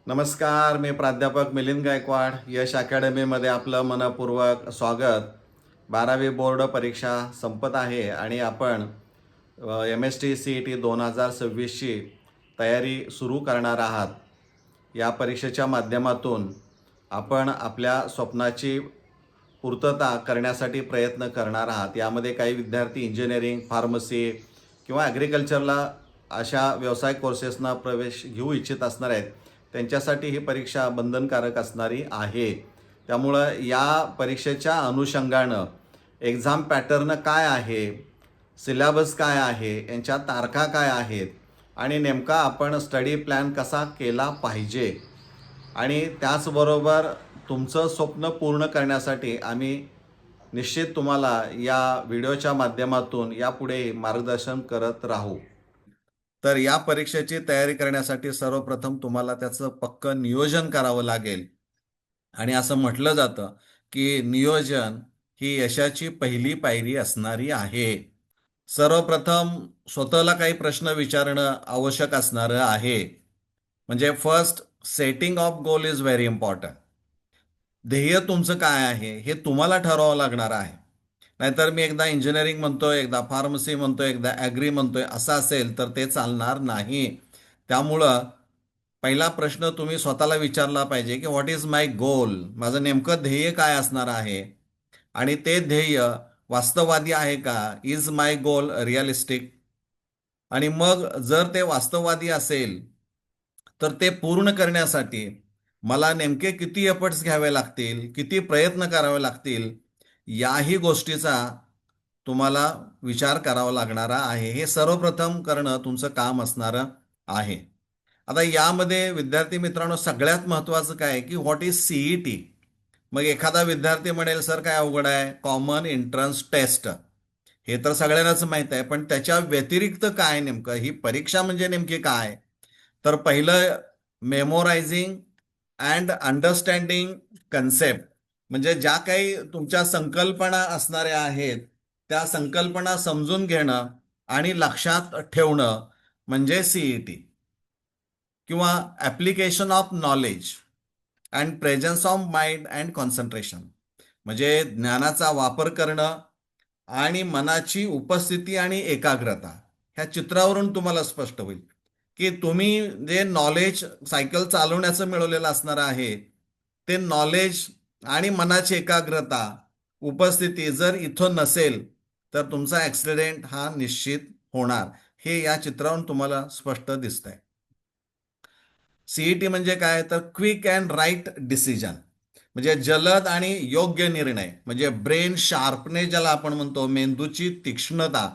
नमस्कार, मी प्राध्यापक मिलिंद गायकवाड. यश अकॅडमीमध्ये आपलं मनपूर्वक स्वागत. 12वी बोर्ड परीक्षा संपत आहे आणि आपण MST CET 2026ची तयारी सुरू करणार आहात. या परीक्षेच्या माध्यमातून आपण आपल्या स्वप्नाची पूर्तता करण्यासाठी प्रयत्न करणार आहात. यामध्ये काही विद्यार्थी इंजिनिअरिंग, फार्मसी किंवा ॲग्रिकल्चरला अशा व्यवसाय कोर्सेसना प्रवेश घेऊ इच्छित असणार आहेत. त्यांच्यासाठी ही परीक्षा बंधनकारक असणारी आहे. त्यामुळं या परीक्षेच्या अनुषंगानं एक्झाम पॅटर्न काय आहे, सिलेबस काय आहे, यांच्या तारखा काय आहेत आणि नेमका आपण स्टडी प्लॅन कसा केला पाहिजे आणि त्याचबरोबर तुमचं स्वप्न पूर्ण करण्यासाठी आम्ही निश्चित तुम्हाला या व्हिडिओच्या माध्यमातून यापुढे मार्गदर्शन करत राहू. तर या परीक्षेची तयारी करण्यासाठी सर्वप्रथम तुम्हाला त्याचं पक्कं नियोजन करावं लागेल. आणि असं म्हटलं जातं की नियोजन ही यशाची पहिली पायरी असणारी आहे. सर्वप्रथम स्वतःला काही प्रश्न विचारणं आवश्यक असणारं आहे. म्हणजे first, setting of goal is very important. ध्येय तुमचं काय आहे हे तुम्हाला ठरवावं लागणार आहे. नाहीतर मी एकदा इंजिनिअरिंग म्हणतोय, एकदा फार्मसी म्हणतोय, एकदा ॲग्री म्हणतोय, असं असेल तर ते चालणार नाही. त्यामुळं पहिला प्रश्न तुम्ही स्वतःला विचारला पाहिजे की व्हॉट इज माय गोल, माझं नेमकं ध्येय काय असणार आहे आणि ते ध्येय वास्तववादी आहे का, इज माय गोल रिअलिस्टिक. आणि मग जर ते वास्तववादी असेल तर ते पूर्ण करण्यासाठी मला नेमके किती एफर्ट्स घ्यावे लागतील, किती प्रयत्न करावे लागतील, याही गोष्टीचा तुम्हाला विचार करावा लागणारा आहे. हे सर्वप्रथम करणं तुमचं काम असणारं आहे. आता यामध्ये विद्यार्थी मित्रांनो सगळ्यात महत्त्वाचं काय की व्हॉट इज CET. मग एखादा विद्यार्थी म्हणेल सर काय अवघड आहे, कॉमन एंट्रन्स टेस्ट. हे तर सगळ्यांनाच माहीत आहे, पण त्याच्या व्यतिरिक्त काय नेमकं, ही परीक्षा म्हणजे नेमकी काय? तर पहिलं, मेमोरायझिंग अँड अंडरस्टँडिंग कन्सेप्ट. म्हणजे ज्या काही तुमच्या संकल्पना असणाऱ्या आहेत त्या संकल्पना समजून घेणं आणि लक्षात ठेवणं म्हणजे CET. किंवा application of knowledge and presence of mind and concentration. म्हणजे ज्ञानाचा वापर करणं आणि मनाची उपस्थिती आणि एकाग्रता. ह्या चित्रावरून तुम्हाला स्पष्ट होईल की तुम्ही जे नॉलेज सायकल चालवण्याचं मिळवलेलं असणार आहे ते नॉलेज आणि मनाची एकाग्रता, उपस्थिती जर इथं नसेल तर तुमचा ॲक्सिडेंट हा निश्चित होणार. हे या चित्रावरून तुम्हाला स्पष्ट दिसतंय. CET म्हणजे काय तर क्विक अँड राईट डिसिजन. म्हणजे जलद आणि योग्य निर्णय, म्हणजे ब्रेन शार्पनेस ज्याला आपण म्हणतो, मेंदूची तीक्ष्णता.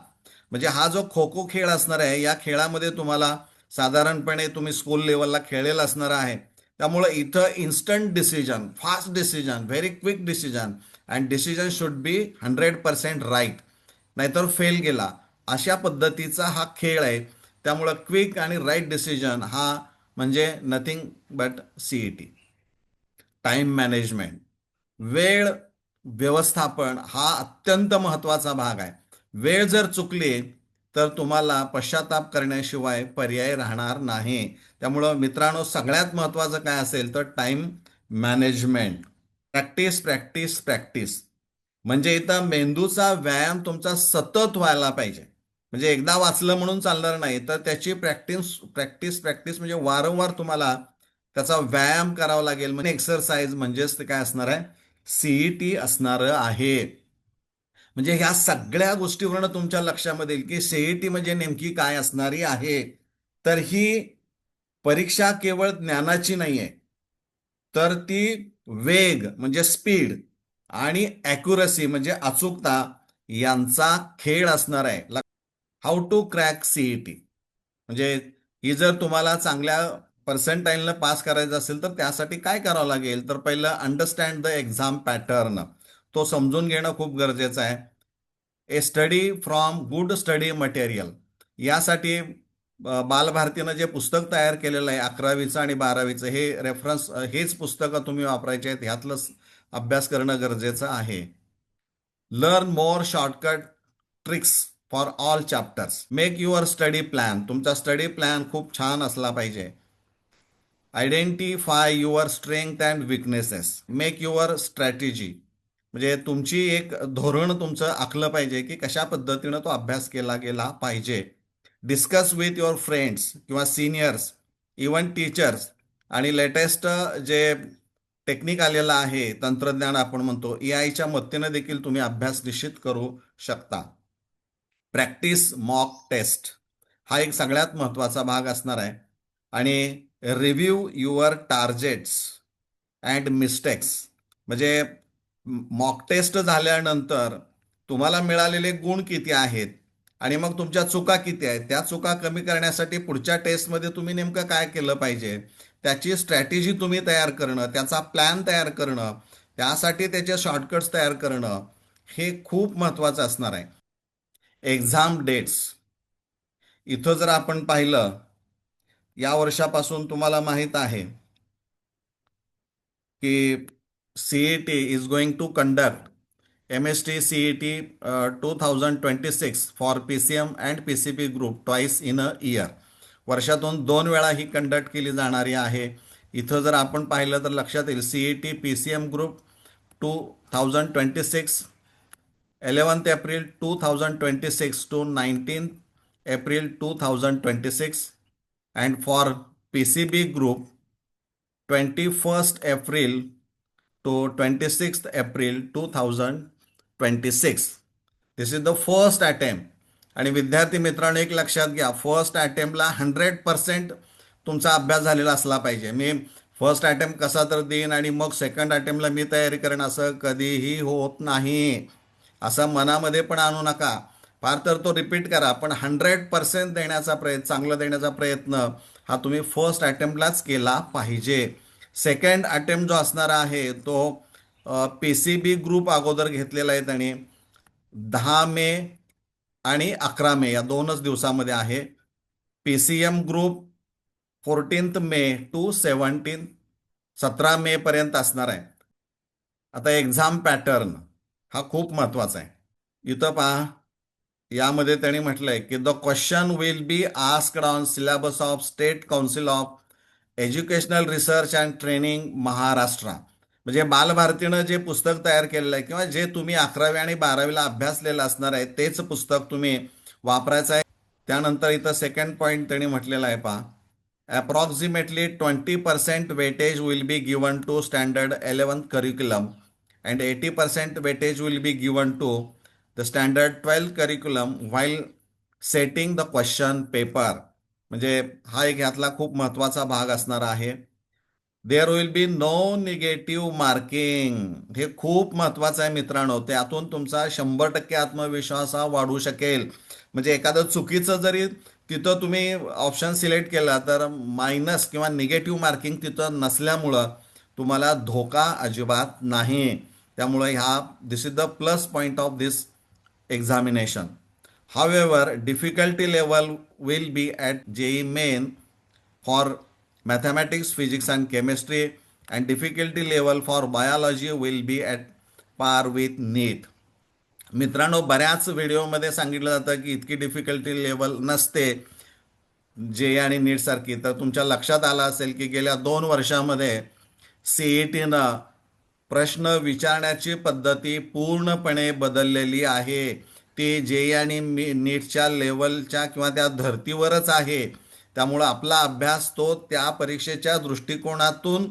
म्हणजे हा जो खो खो खेळ असणार आहे या खेळामध्ये तुम्हाला साधारणपणे तुम्ही स्कूल लेवलला खेळलेला असणार आहे. त्यामुळं इथं instant decision, fast decision, very quick decision and decision should be 100% right, नाहीतर फेल गेला, अशा पद्धतीचा हा खेळ आहे. त्यामुळं क्विक आणि राईट डिसिजन हा म्हणजे nothing but CET. Time management, वेळ व्यवस्थापन हा अत्यंत महत्त्वाचा भाग आहे. वेळ जर चुकली तर तुम्हाला पश्चाताप करण्याशिवाय पर्याय राहणार नाही. त्यामुळं मित्रांनो सगळ्यात महत्त्वाचं काय असेल तर time management. Practice practice practice. म्हणजे इथं मेंदूचा व्यायाम तुमचा सतत व्हायला पाहिजे. म्हणजे एकदा वाचलं म्हणून चालणार नाही, तर त्याची प्रॅक्टिस प्रॅक्टिस प्रॅक्टिस म्हणजे वारंवार तुम्हाला त्याचा व्यायाम करावा लागेल. म्हणजे एक्सरसाइज म्हणजेच ते काय असणार आहे, CET असणार आहे. म्हणजे ह्या सगळ्या गोष्टीवरनं तुमच्या लक्षामध्ये येईल की CET म्हणजे नेमकी काय असणारी आहे. तर ही परीक्षा केवळ ज्ञानाची नाही आहे, तर ती वेग म्हणजे स्पीड आणि ॲक्युरसी म्हणजे अचूकता यांचा खेळ असणार आहे. How to crack CET. म्हणजे ही जर तुम्हाला चांगल्या पर्सेंटाईलनं पास करायचं असेल तर त्यासाठी काय करावं लागेल तर पहिलं अंडरस्टँड द एक्झाम पॅटर्न. तो समजून घेणं खूप गरजेचं आहे. A study from good study material. यासाठी बालभारतीनं जे पुस्तक तयार केलेलं आहे 11वीचं आणि 12वीचं, हे रेफरन्स, हेच पुस्तकं तुम्ही वापरायचे आहेत. ह्यातलंच अभ्यास करणं गरजेचं आहे. Learn more shortcut tricks for all chapters. Make your study plan. तुमचा स्टडी प्लॅन खूप छान असला पाहिजे. Identify your strength and weaknesses, make your strategy. म्हणजे तुमची एक धोरण तुमचं आखलं पाहिजे की कशा पद्धतीनं तो अभ्यास केला गेला पाहिजे. डिस्कस विथ युअर फ्रेंड्स किंवा सिनियर्स, इवन टीचर्स, आणि लेटेस्ट जे टेक्निक आलेलं आहे, तंत्रज्ञान आपण म्हणतो, AI च्या मदतीनं देखील तुम्ही अभ्यास निश्चित करू शकता. प्रॅक्टिस मॉक टेस्ट हा एक सगळ्यात महत्त्वाचा भाग असणार आहे. आणि review your targets and mistakes, म्हणजे मॉक टेस्ट झाल्यानंतर तुम्हाला मिळालेले गुण किती आहेत आणि मग तुमच्या चुका किती आहेत, त्या चुका कमी करण्यासाठी पुढच्या टेस्टमध्ये तुम्ही नेमकं काय केलं पाहिजे, त्याची स्ट्रॅटेजी तुम्ही तयार करणं, त्याचा प्लॅन तयार करणं, त्यासाठी त्याचे शॉर्टकट्स तयार करणं, हे खूप महत्त्वाचं असणार आहे. एक्झाम डेट्स, इथं जर आपण पाहिलं, या वर्षापासून तुम्हाला माहीत आहे की CET is going to conduct MST CET 2026 for PCM and PCB group twice in a year. वर्षातून 2 वेळा ही कंडक्ट केली जाणारी आहे. इथं जर आपण पाहिलं तर लक्षात येईल, CET PCM group 2026 11th April 2026 to 19th April 2026, and for PCB group 21st April to 26th April 2026. This is the first attempt. आणि विद्यार्थी मित्रांनो, एक लक्षात घ्या, फर्स्ट अटेम्प्टला 100% तुमचा अभ्यास झालेला असला पाहिजे. मी फर्स्ट अटेम्प्ट कसा तर देईन आणि मग सेकंड अटेम्प्टला मी तयारी करेन, असं कधीही होत नाही. असं मनामध्ये पण आणू नका. फार तर तो रिपीट करा, पण 100% देण्याचा प्रयत्न, चांगलं देण्याचा प्रयत्न हा तुम्ही फर्स्ट अटेम्प्टलाच केला पाहिजे. सेकंड अटेम्प्ट जो असणार आहे तो PCB ग्रुप अगोदर घेतलेला आहे त्यांनी 10 मे आणि 11 मे या 2च दिवसामध्ये आहे. PCM group 14th May to 17 May पर्यंत असणार आहे. आता एक्झाम पॅटर्न हा खूप महत्वाचा आहे. इथं पहा, यामध्ये त्यांनी म्हटलंय की the question will be asked on syllabus of state council of educational research and training Maharashtra. म्हणजे बालभारतीनं जे पुस्तक तयार केलेलं आहे किंवा जे तुम्ही 11वी आणि 12वीला अभ्यासलेलं असणार आहे तेच पुस्तक तुम्ही वापरायचं आहे. त्यानंतर इथं सेकंड पॉईंट त्यांनी म्हटलेला आहे, पहा, approximately 20% weightage will be given to standard 11th curriculum and 80% weightage will be given to the standard 12th curriculum while setting the question paper. म्हणजे हा एक यातला खूप महत्वाचा भाग असणार आहे. There will be no negative marking. हे खूप महत्वाचं आहे मित्रांनो, त्यातून तुमचा 100% आत्मविश्वास हा वाढू शकेल. म्हणजे एखादं चुकीचं जरी तिथं तुम्ही ऑप्शन सिलेक्ट केला तर मायनस किंवा निगेटिव्ह मार्किंग तिथं नसल्यामुळं तुम्हाला धोका अजिबात नाही. त्यामुळे this is the plus point of this examination. However, difficulty level will be at JEE Main for mathematics, physics and chemistry, and difficulty level for biology will be at par with NEET. मित्रांनो, बऱ्याच व्हिडिओमध्ये सांगितलं जातं की इतकी difficulty level नसते JEE आणि नीट सारखी. तर तुमच्या लक्षात आलं असेल की गेल्या 2 वर्षामध्ये CETनं प्रश्न विचारण्याची पद्धती पूर्णपणे बदललेली आहे. ती JEE आणि नीटच्या लेवलच्या किंवा त्या धर्तीवरच आहे. त्यामुळं आपला अभ्यास तो त्या परीक्षेच्या दृष्टिकोनातून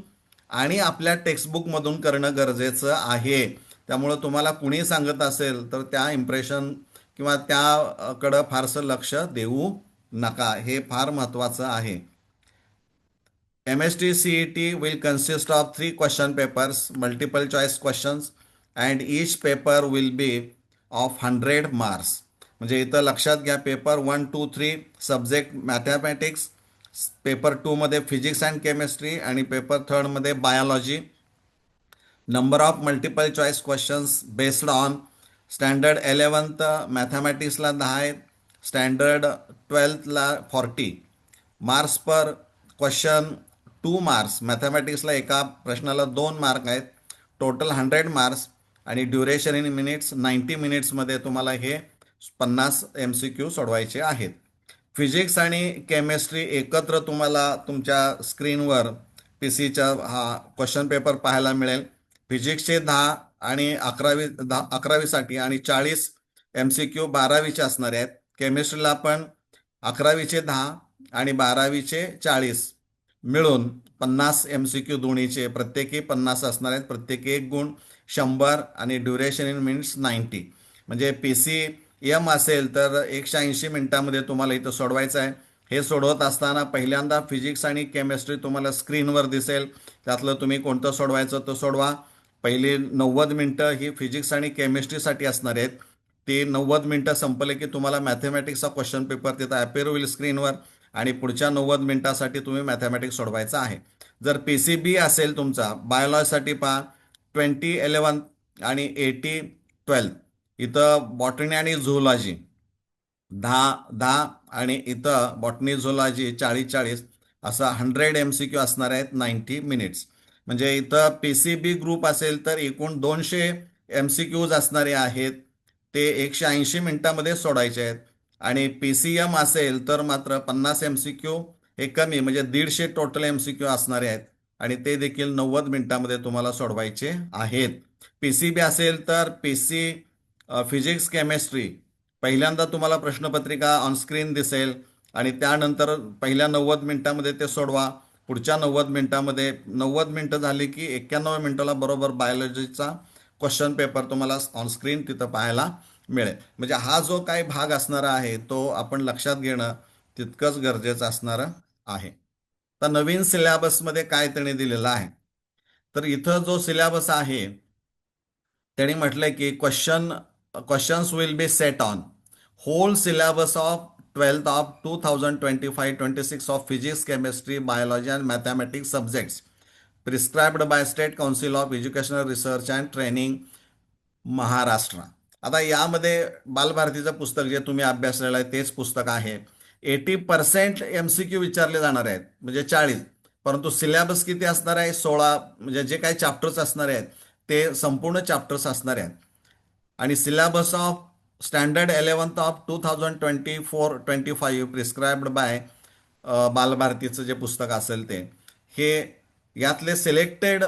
आणि आपल्या टेक्स्टबुकमधून करणं गरजेचं आहे. त्यामुळं तुम्हाला कुणी सांगत असेल तर त्या इम्प्रेशन किंवा त्याकडं फारसं लक्ष देऊ नका. हे फार महत्वाचं आहे. MST CET will consist of 3 question papers, multiple choice questions, and each paper will be of 100 marks. म्हणजे इथं लक्षात घ्या, पेपर 1, 2, 3 सब्जेक्ट मॅथमॅटिक्स, पेपर 2 मध्ये फिजिक्स अँड केमिस्ट्री आणि पेपर 3 मध्ये biology. Number of multiple choice questions based on standard 11th मॅथमॅटिक्सला 10 आहेत, standard 12thला 40. Marks पर question 2 marks. मॅथमॅटिक्सला एका प्रश्नाला 2 मार्क आहेत. टोटल 100 मार्क्स आणि ड्युरेशन इन मिनिट्स 90 मिनिट्समध्ये तुम्हाला हे 50 MCQ सोडवायचे आहेत. फिजिक्स आणि केमिस्ट्री एकत्र तुम्हाला तुमच्या स्क्रीनवर PCचा हा क्वेश्चन पेपर पाहायला मिळेल. फिजिक्सचे 10 आणि 11वीसाठी आणि 40 MCQ 12वीचे असणारे आहेत. केमिस्ट्रीला पण 11वीचे 10 आणि 12वीचे 40 मिळून 50 MCQ दोन्हीचे प्रत्येकी 50 असणार आहेत. प्रत्येकी 1 गुण 100 आणि ड्युरेशन इन मिनिट्स 90. म्हणजे PCM असेल तर 180 मिनिटांमध्ये तुम्हाला इथं सोडवायचं आहे. हे सोडवत असताना पहिल्यांदा फिजिक्स आणि केमिस्ट्री तुम्हाला स्क्रीनवर दिसेल. त्यातलं तुम्ही कोणतं सोडवायचं तर सोडवा. पहिली 90 मिनिटं ही फिजिक्स आणि केमिस्ट्रीसाठी असणार आहेत. ते 90 मिनिटं संपले की तुम्हाला मॅथमॅटिक्सचा क्वेश्चन पेपर तिथं अपेअर होईल स्क्रीनवर आणि पुढच्या 90 मिनिटासाठी तुम्ही मॅथमॅटिक्स सोडवायचा आहे. जर PCB असेल तुमचा बायोलॉजीसाठी पहा 2011 आणि 8012 इथं बॉटनी आणि झुलॉजी 10 आणि इथं बॉटनी झुलॉजी 40 असं 100 MCQ असणार आहेत 90 मिनिट्स. म्हणजे इथं PCB ग्रुप असेल तर एकूण 200 MCQज असणारे आहेत ते 180 मिनिटांमध्ये सोडायचे आहेत. आणि PCM असेल तर मात्र 50 MCQ हे कमी म्हणजे 150 टोटल MCQ असणारे आहेत आणि ते देखील 90 मिनिटांमध्ये तुम्हाला सोडवायचे आहेत. PCB असेल तर फिजिक्स केमिस्ट्री पहिल्यांदा तुम्हाला प्रश्नपत्रिका ऑनस्क्रीन दिसेल आणि त्यानंतर पहिल्या 90 मिनिटांमध्ये ते सोडवा. पुढच्या 90 मिनिटांमध्ये 90 मिनिटं झाली की 91 मिनिटाला बरोबर बायोलॉजीचा क्वेश्चन पेपर तुम्हाला ऑनस्क्रीन तिथं पाहायला मिळेल. म्हणजे हा जो काही भाग असणार आहे तो आपण लक्षात घेणं तितकंच गरजेचं असणार आहे. तर नवीन सिलेबसमध्ये काय त्याने दिलेलं आहे तर इथं जो सिलेबस आहे त्यांनी म्हटलंय की questions will be set on whole syllabus of 12th of 2025-26 of physics, chemistry, biology and mathematics subjects prescribed by State Council of Educational Research and Training Maharashtra. आता यामध्ये बालभारतीचं पुस्तक जे तुम्ही अभ्यासलेलं आहे तेच पुस्तक आहे. 80% MCQ विचारले जाणार आहेत म्हणजे 40, परंतु सिलेबस किती असणार आहे 16. म्हणजे जे काही चॅप्टर्स असणार आहेत ते संपूर्ण चॅप्टर्स असणार आहेत. आणि syllabus of standard 11th of 2024-25 prescribed by बालभारतीचं जे पुस्तक असेल ते हे यातले सिलेक्टेड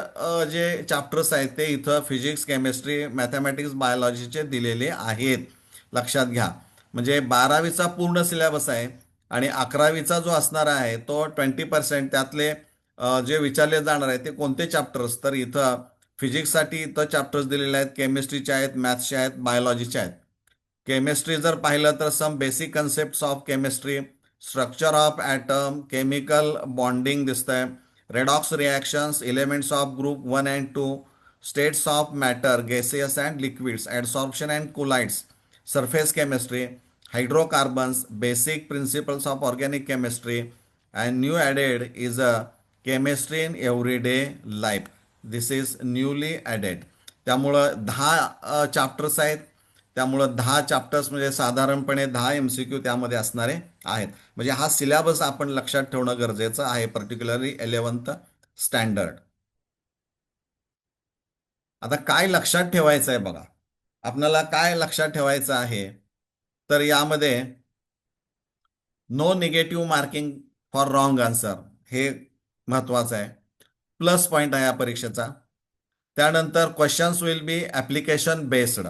जे चॅप्टर्स आहेत ते इथं फिजिक्स केमिस्ट्री मॅथमॅटिक्स बायोलॉजीचे दिलेले आहेत. लक्षात घ्या. म्हणजे 12वीचा पूर्ण सिलेबस आहे आणि 11वीचा जो असणार आहे तो 20% त्यातले जे विचारले जाणार आहे ते कोणते चॅप्टर्स तर इथं फिजिक्ससाठी इथं चॅप्टर्स दिलेले आहेत, केमिस्ट्रीचे आहेत, मॅथ्सचे आहेत, बायोलॉजीचे आहेत. केमिस्ट्री जर पाहिलं तर some basic concept of chemistry, structure of atom, chemical bonding दिसतंय, redox reactions, elements of group 1 and 2, states of matter, gaseous and liquids, adsorption and colloids, surface chemistry, hydrocarbons, basic principles of organic chemistry, and new added is a chemistry in everyday life. This is newly added. त्यामुळं 10 chapters आहेत. त्यामुळं 10 chapters म्हणजे साधारणपणे 10 MCQ त्यामध्ये असणारे आहेत. म्हणजे हा सिलेबस आपण लक्षात ठेवणं गरजेचं आहे, पर्टिक्युलरली 11th स्टँडर्ड. आता काय लक्षात ठेवायचं आहे बघा. आपल्याला काय लक्षात ठेवायचं आहे तर यामध्ये no negative marking for wrong answer हे महत्वाचं आहे. प्लस पॉईंट आहे या परीक्षेचा. त्यानंतर questions will be application based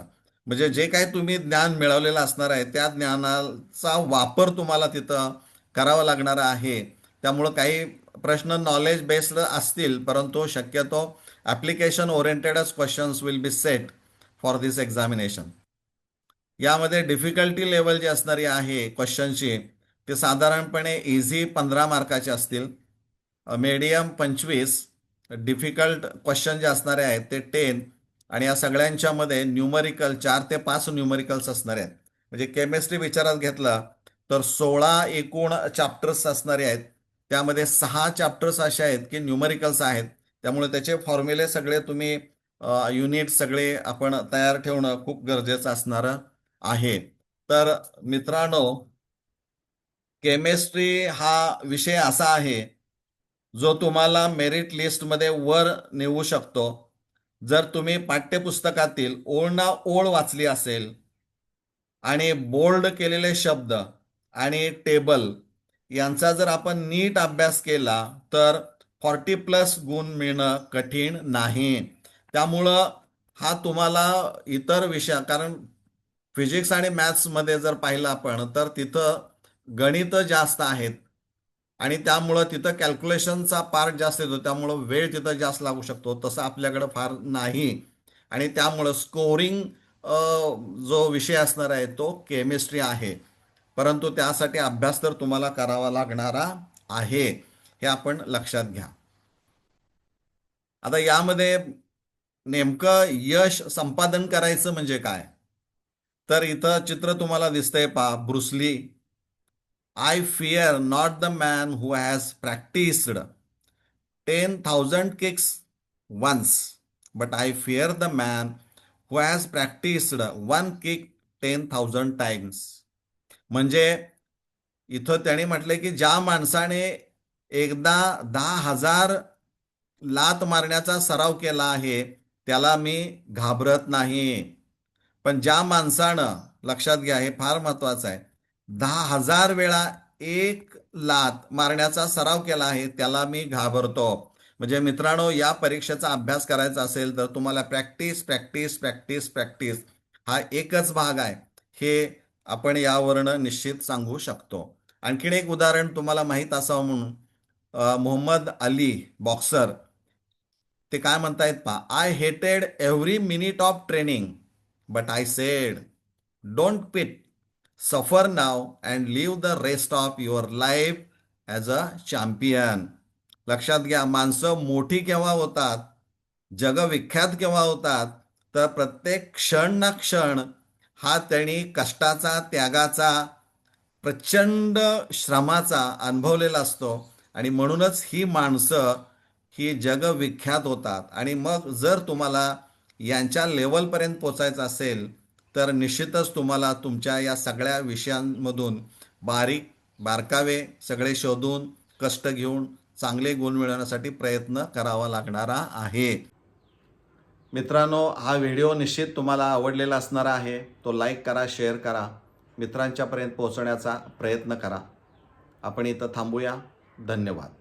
म्हणजे जे काही तुम्ही ज्ञान मिळवलेलं असणार आहे त्या ज्ञानाचा वापर तुम्हाला तिथं करावा लागणार आहे. त्यामुळं काही प्रश्न नॉलेज बेस्ड असतील परंतु शक्यतो ॲप्लिकेशन ओरिएंटेडच questions will be set for this examination. यामध्ये डिफिकल्टी लेवल जी असणारी आहे क्वेश्चनची ते साधारणपणे इझी 15 मार्काचे असतील, मीडियम 25, डिफिकल्ट क्वेश्चन जे असणारे आहेत ते 10 आणि या सगळ्यांच्या मध्ये न्यूमरिकल 4 ते 5 न्यूमरिकल्स असणारे आहेत. म्हणजे केमिस्ट्री विचारात घेतला तर 16 एकूण चॅप्टर्स असणारे आहेत. त्यामध्ये 6 चॅप्टर्स असे आहेत की न्यूमरिकल्स आहेत. त्यामुळे त्याचे फॉर्म्युले सगळे तुम्ही युनिट सगळे आपण तयार ठेवणं खूप गरजेचं असणार आहे. तर मित्रांनो केमिस्ट्री हा विषय असा आहे जो तुम्हाला मेरिट लिस्टमध्ये वर नेऊ शकतो जर तुम्ही पाठ्यपुस्तकातील ओळ ना ओळ वाचली असेल आणि बोल्ड केलेले शब्द आणि टेबल यांचा जर आपण नीट अभ्यास केला तर 40+ गुण मिळणं कठीण नाही. त्यामुळं हा तुम्हाला इतर विषय, कारण फिजिक्स आणि मॅथ्समध्ये जर पाहिलं आपण तर तिथं गणित जास्त आहेत आणि त्यामुळं तिथं कॅल्क्युलेशनचा पार्ट जास्त येतो, त्यामुळं वेळ तिथं जास्त लागू शकतो. तसं आपल्याकडं फार नाही आणि त्यामुळं स्कोरिंग जो विषय असणार आहे तो केमिस्ट्री आहे. परंतु त्यासाठी अभ्यास तर तुम्हाला करावा लागणारा आहे, हे आपण लक्षात घ्या. आता यामध्ये नेमकं यश संपादन करायचं म्हणजे काय, तर इथं चित्र तुम्हाला दिसतंय पहा, Bruce Lee. I fear not the man who has practised 10,000 kicks once, but I fear the man who has practiced one kick 10,000 times. म्हणजे इथं त्याने म्हटलंय की ज्या माणसाने एकदा 10,000 लात मारण्याचा सराव केला आहे त्याला मी घाबरत नाही. पण ज्या माणसानं, लक्षात घ्या हे फार महत्वाचं आहे, 10,000 वेळा एक लात मारण्याचा सराव केला आहे त्याला मी घाबरतो. म्हणजे मित्रांनो, या परीक्षेचा अभ्यास करायचा असेल तर तुम्हाला प्रॅक्टिस प्रॅक्टिस प्रॅक्टिस प्रॅक्टिस हा एकच भाग आहे, हे आपण यावरनं निश्चित सांगू शकतो. आणखीन एक उदाहरण तुम्हाला माहीत असावं म्हणून, मोहम्मद अली बॉक्सर, ते काय म्हणतायत पहा, I hated every minute of training but I said don't quit, suffer now and live the rest of your life as a champion. लक्षात घ्या, माणसं मोठी केव्हा होतात, जगविख्यात केव्हा होतात, तर प्रत्येक क्षण ना क्षण हा त्यांनी कष्टाचा, त्यागाचा, प्रचंड श्रमाचा अनुभवलेला असतो आणि म्हणूनच ही माणसं ही जगविख्यात होतात. आणि मग जर तुम्हाला यांच्या लेवलपर्यंत पोचायचं असेल तर निश्चितच तुम्हाला तुमच्या या सगळ्या विषयांमधून बारीक बारकावे सगळे शोधून कष्ट घेऊन चांगले गुण मिळवण्यासाठी प्रयत्न करावा लागणारा आहे. मित्रांनो, हा व्हिडिओ निश्चित तुम्हाला आवडलेला असणार आहे. तो लाईक करा, शेअर करा, मित्रांच्यापर्यंत पोहोचवण्याचा प्रयत्न करा. आपण इथं थांबूया. धन्यवाद.